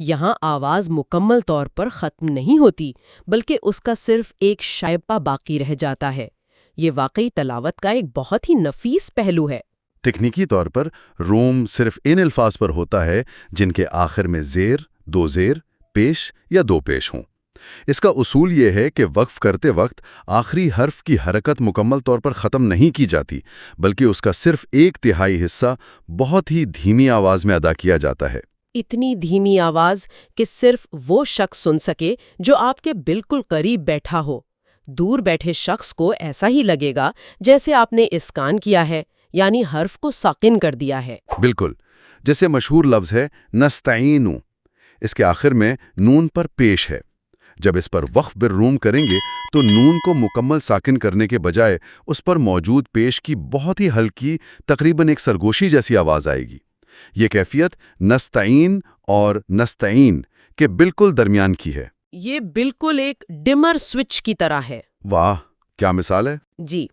یہاں آواز مکمل طور پر ختم نہیں ہوتی، بلکہ اس کا صرف ایک شائبہ باقی رہ جاتا ہے۔ یہ واقعی تلاوت کا ایک بہت ہی نفیس پہلو ہے۔ تکنیکی طور پر روم صرف ان الفاظ پر ہوتا ہے جن کے آخر میں زیر، دو زیر، پیش یا دو پیش ہوں۔ اس کا اصول یہ ہے کہ وقف کرتے وقت آخری حرف کی حرکت مکمل طور پر ختم نہیں کی جاتی، بلکہ اس کا صرف ایک تہائی حصہ بہت ہی دھیمی آواز میں ادا کیا جاتا ہے۔ اتنی دھیمی آواز کہ صرف وہ شخص سن سکے جو آپ کے بالکل قریب بیٹھا ہو۔ دور بیٹھے شخص کو ایسا ہی لگے گا جیسے آپ نے اسکان کیا ہے، یعنی حرف کو ساکن کر دیا ہے۔ بالکل، جیسے مشہور لفظ ہے نستعینو، اس کے آخر میں نون پر پیش ہے۔ جب اس پر وقف بالروم کریں گے تو نون کو مکمل ساکن کرنے کے بجائے اس پر موجود پیش کی بہت ہی ہلکی، تقریباً ایک سرگوشی جیسی آواز آئے گی۔ یہ کیفیت نستعین اور نستعین کے بالکل درمیان کی ہے۔ یہ بالکل ایک ڈمر سوئچ کی طرح ہے۔ واہ، کیا مثال ہے؟ جی،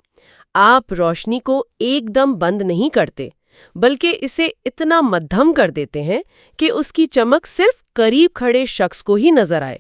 آپ روشنی کو ایک دم بند نہیں کرتے، بلکہ اسے اتنا مدھم کر دیتے ہیں کہ اس کی چمک صرف قریب کھڑے شخص کو ہی نظر آئے۔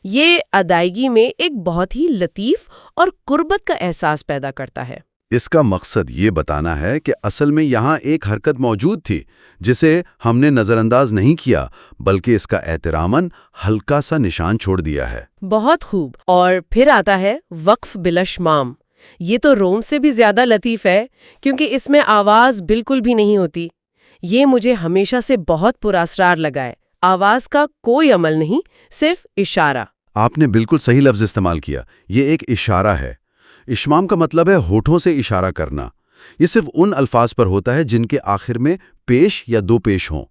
یہ ادائیگی میں ایک بہت ہی لطیف اور قربت کا احساس پیدا کرتا ہے۔ اس کا مقصد یہ بتانا ہے کہ اصل میں یہاں ایک حرکت موجود تھی جسے ہم نے نظر انداز نہیں کیا، بلکہ اس کا احتراماً ہلکا سا نشان چھوڑ دیا ہے۔ بہت خوب۔ اور پھر آتا ہے وقف بالاشمام۔ یہ تو روم سے بھی زیادہ لطیف ہے، کیونکہ اس میں آواز بالکل بھی نہیں ہوتی۔ یہ مجھے ہمیشہ سے بہت پراسرار لگا ہے۔ آواز کا کوئی عمل نہیں، صرف اشارہ۔ آپ نے بالکل صحیح لفظ استعمال کیا، یہ ایک اشارہ ہے۔ اشمام کا مطلب ہے ہونٹوں سے اشارہ کرنا۔ یہ صرف ان الفاظ پر ہوتا ہے جن کے آخر میں پیش یا دو پیش ہوں۔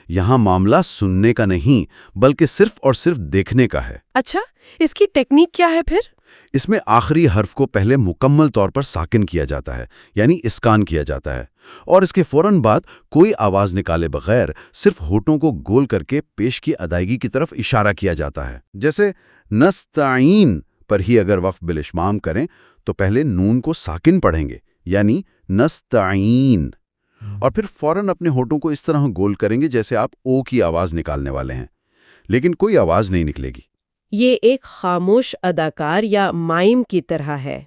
یہاں معاملہ سننے کا نہیں، بلکہ صرف اور صرف دیکھنے کا ہے۔ اچھا، اس کی ٹیکنیک کیا ہے پھر؟ اس میں آخری حرف کو پہلے مکمل طور پر ساکن کیا جاتا ہے، یعنی اسکان کیا جاتا ہے، اور اس کے فوراً بعد کوئی آواز نکالے بغیر صرف ہونٹوں کو گول کر کے پیش کی ادائیگی کی طرف اشارہ کیا جاتا ہے۔ جیسے نستعین پر ہی اگر وقف بالاشمام کریں تو پہلے نون کو ساکن پڑھیں گے، یعنی نستعین، اور پھر فوراً اپنے ہونٹوں کو اس طرح گول کریں گے جیسے آپ او کی آواز نکالنے والے ہیں، لیکن کوئی آواز نہیں نکلے گی۔ یہ ایک خاموش اداکار یا مائم کی طرح ہے۔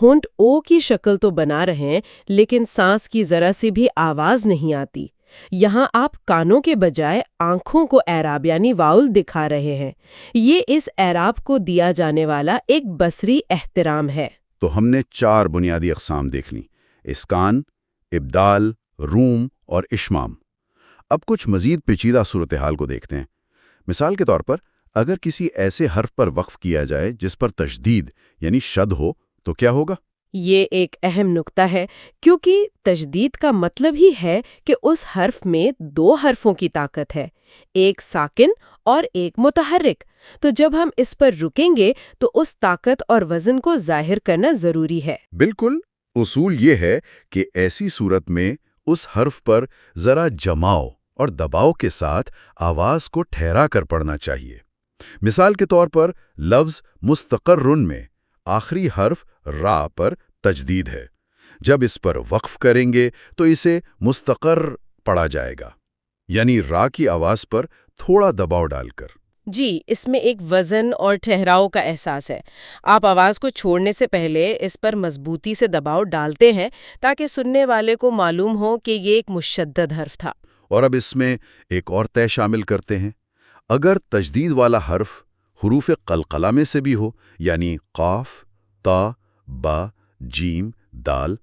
ہونٹ او کی شکل تو بنا رہے ہیں، لیکن سانس کی ذرا سی بھی آواز نہیں آتی۔ یہاں آپ کانوں کے بجائے آنکھوں کو اعراب یعنی واؤل دکھا رہے ہیں۔ یہ اس اعراب کو دیا جانے والا ایک بصری احترام ہے۔ تو ہم نے 4 بنیادی اقسام دیکھ لیں: اسکان، ابدال، روم اور اشمام۔ اب کچھ مزید پیچیدہ صورتحال کو دیکھتے ہیں۔ مثال کے طور پر اگر کسی ایسے حرف پر وقف کیا جائے جس پر تشدید یعنی شد ہو تو کیا ہوگا؟ یہ ایک اہم نکتہ ہے، کیونکہ تشدید کا مطلب ہی ہے کہ اس حرف میں 2 حرفوں کی طاقت ہے، ایک ساکن اور ایک متحرک۔ تو جب ہم اس پر رکیں گے تو اس طاقت اور وزن کو ظاہر کرنا ضروری ہے۔ بالکل، اصول یہ ہے کہ ایسی صورت میں اس حرف پر ذرا جماؤ اور دباؤ کے ساتھ آواز کو ٹھہرا کر پڑھنا چاہیے۔ مثال کے طور پر لفظ مستقرن میں آخری حرف را پر تجدید ہے۔ جب اس پر وقف کریں گے تو اسے مستقر پڑھا جائے گا، یعنی را کی آواز پر تھوڑا دباؤ ڈال کر۔ جی، اس میں ایک وزن اور ٹھہراؤ کا احساس ہے۔ آپ آواز کو چھوڑنے سے پہلے اس پر مضبوطی سے دباؤ ڈالتے ہیں تاکہ سننے والے کو معلوم ہو کہ یہ ایک مشدد حرف تھا۔ اور اب اس میں ایک اور طے شامل کرتے ہیں۔ اگر تجدید والا حرف حروف قلقلہ میں سے بھی ہو، یعنی قاف، تا، با، جیم، دال،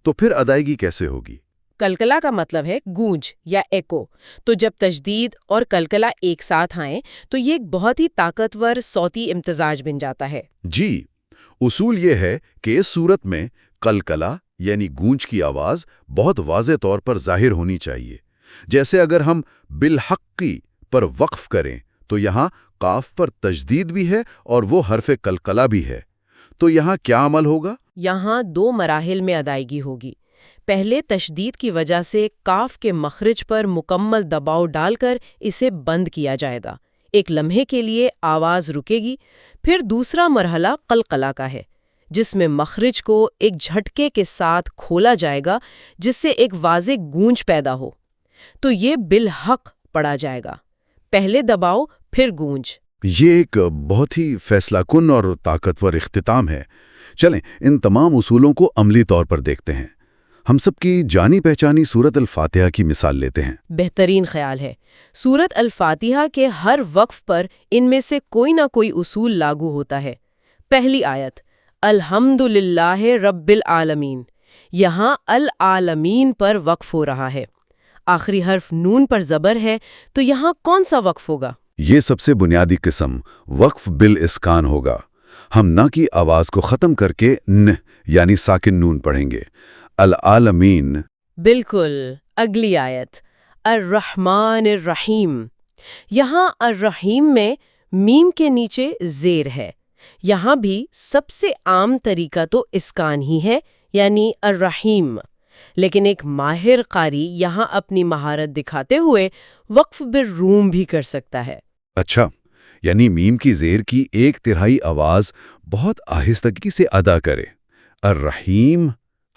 تو پھر ادائیگی کیسے ہوگی؟ کلکلا کا مطلب ہے گونج یا ایکو، تو جب تجدید اور کلکلا ایک ساتھ آئیں تو یہ ایک بہت ہی طاقتور صوتی امتزاج بن جاتا ہے۔ جی، اصول یہ ہے کہ اس صورت میں کلکلا یعنی گونج کی آواز بہت واضح طور پر ظاہر ہونی چاہیے۔ جیسے اگر ہم بالحقی پر وقف کریں تو یہاں قاف پر تجدید بھی ہے اور وہ حرف کلکلا بھی ہے، تو یہاں کیا عمل ہوگا؟ یہاں 2 مراحل میں ادائیگی ہوگی۔ پہلے تشدید کی وجہ سے کاف کے مخرج پر مکمل دباؤ ڈال کر اسے بند کیا جائے گا۔ ایک لمحے کے لیے آواز رکے گی۔ پھر دوسرا مرحلہ قلقلہ کا ہے، جس میں مخرج کو ایک جھٹکے کے ساتھ کھولا جائے گا جس سے ایک واضح گونج پیدا ہو، تو یہ بالحق پڑھا جائے گا۔ پہلے دباؤ پھر گونج۔ یہ ایک بہت ہی فیصلہ کن اور طاقتور اختتام ہے۔ چلیں ان تمام اصولوں کو عملی طور پر دیکھتے ہیں۔ ہم سب کی جانی پہچانی سورۃ الفاتحہ کی مثال لیتے ہیں۔ بہترین خیال ہے۔ سورۃ الفاتحہ کے ہر وقف پر ان میں سے کوئی نہ کوئی اصول لاگو ہوتا ہے۔ پہلی آیت الحمدللہ رب العالمین، یہاں العالمین پر وقف ہو رہا ہے۔ آخری حرف نون پر زبر ہے تو یہاں کون سا وقف ہوگا؟ یہ سب سے بنیادی قسم وقف بالاسکان ہوگا۔ ہم نہ کی آواز کو ختم کر کے یعنی ساکن نون پڑھیں گے۔ العالمین۔ بالکل۔ اگلی آیت الرحمن الرحیم، یہاں الرحیم میں میم کے نیچے زیر ہے۔ یہاں بھی سب سے عام طریقہ تو اسکان ہی ہے، یعنی الرحیم، لیکن ایک ماہر قاری یہاں اپنی مہارت دکھاتے ہوئے وقف بالروم بھی کر سکتا ہے۔ اچھا، یعنی میم کی زیر کی 1/3 آواز بہت آہستگی سے ادا کرے، الرحیم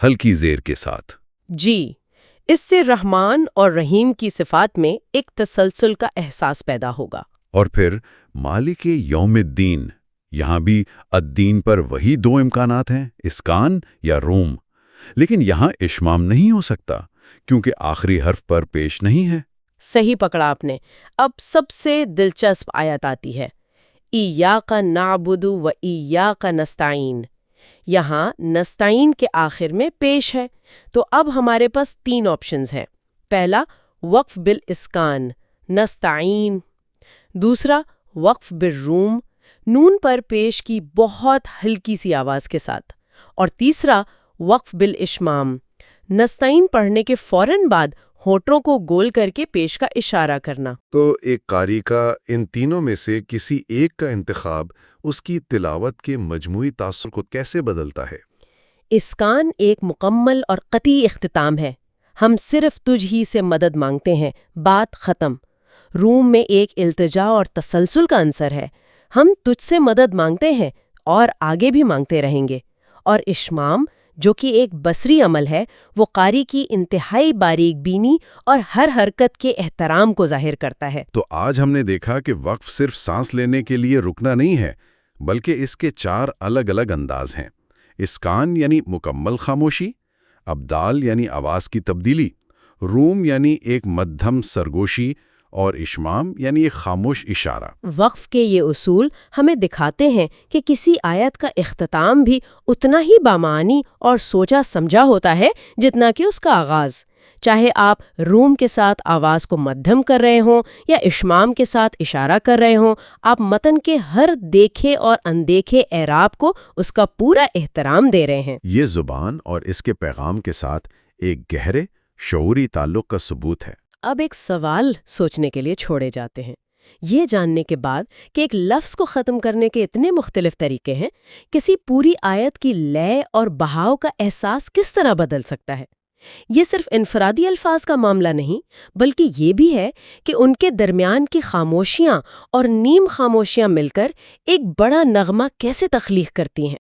ہلکی زیر کے ساتھ۔ جی، اس سے رحمان اور رحیم کی صفات میں ایک تسلسل کا احساس پیدا ہوگا۔ اور پھر مالک یوم الدین، یہاں بھی الدین پر وہی 2 امکانات ہیں، اسکان یا روم، لیکن یہاں اشمام نہیں ہو سکتا کیونکہ آخری حرف پر پیش نہیں ہے۔ صحیح پکڑا آپ نے۔ اب سب سے دلچسپ آیت آتی ہے، ایاک نعبد و ایاک نستعین، یہاں نستعین کے آخر میں پیش ہے، تو اب ہمارے پاس 3 آپشنز ہیں۔ پہلا وقف بالاسکان نستعین، دوسرا وقف بالروم نون پر پیش کی بہت ہلکی سی آواز کے ساتھ، اور تیسرا وقف بالاشمام نستعین پڑھنے کے فوراً بعد ہونٹوں کو گول کر کے پیش کا اشارہ کرنا۔ تو ایک قاری کا ان تینوں میں سے کسی ایک کا انتخاب اس کی تلاوت کے مجموعی تاثر کو کیسے بدلتا ہے؟ اسکان ایک مکمل اور قطعی اختتام ہے، ہم صرف تجھ ہی سے مدد مانگتے ہیں، بات ختم۔ روم میں ایک التجا اور تسلسل کا عنصر ہے، ہم تجھ سے مدد مانگتے ہیں اور آگے بھی مانگتے رہیں گے۔ اور اشمام جو کہ ایک بصری عمل ہے، وہ قاری کی انتہائی باریک بینی اور ہر حرکت کے احترام کو ظاہر کرتا ہے۔ تو آج ہم نے دیکھا کہ وقف صرف سانس لینے کے لیے رکنا نہیں ہے، بلکہ اس کے 4 الگ الگ انداز ہیں۔ اسکان یعنی مکمل خاموشی، ابدال یعنی آواز کی تبدیلی، روم یعنی ایک مدھم سرگوشی، اور اشمام یعنی ایک خاموش اشارہ۔ وقف کے یہ اصول ہمیں دکھاتے ہیں کہ کسی آیت کا اختتام بھی اتنا ہی بامعنی اور سوچا سمجھا ہوتا ہے جتنا کہ اس کا آغاز۔ چاہے آپ روم کے ساتھ آواز کو مدھم کر رہے ہوں یا اشمام کے ساتھ اشارہ کر رہے ہوں، آپ متن کے ہر دیکھے اور اندیکھے اعراب کو اس کا پورا احترام دے رہے ہیں۔ یہ زبان اور اس کے پیغام کے ساتھ ایک گہرے شعوری تعلق کا ثبوت ہے۔ اب ایک سوال سوچنے کے لیے چھوڑے جاتے ہیں، یہ جاننے کے بعد کہ ایک لفظ کو ختم کرنے کے اتنے مختلف طریقے ہیں، کسی پوری آیت کی لے اور بہاؤ کا احساس کس طرح بدل سکتا ہے؟ یہ صرف انفرادی الفاظ کا معاملہ نہیں، بلکہ یہ بھی ہے کہ ان کے درمیان کی خاموشیاں اور نیم خاموشیاں مل کر ایک بڑا نغمہ کیسے تخلیق کرتی ہیں۔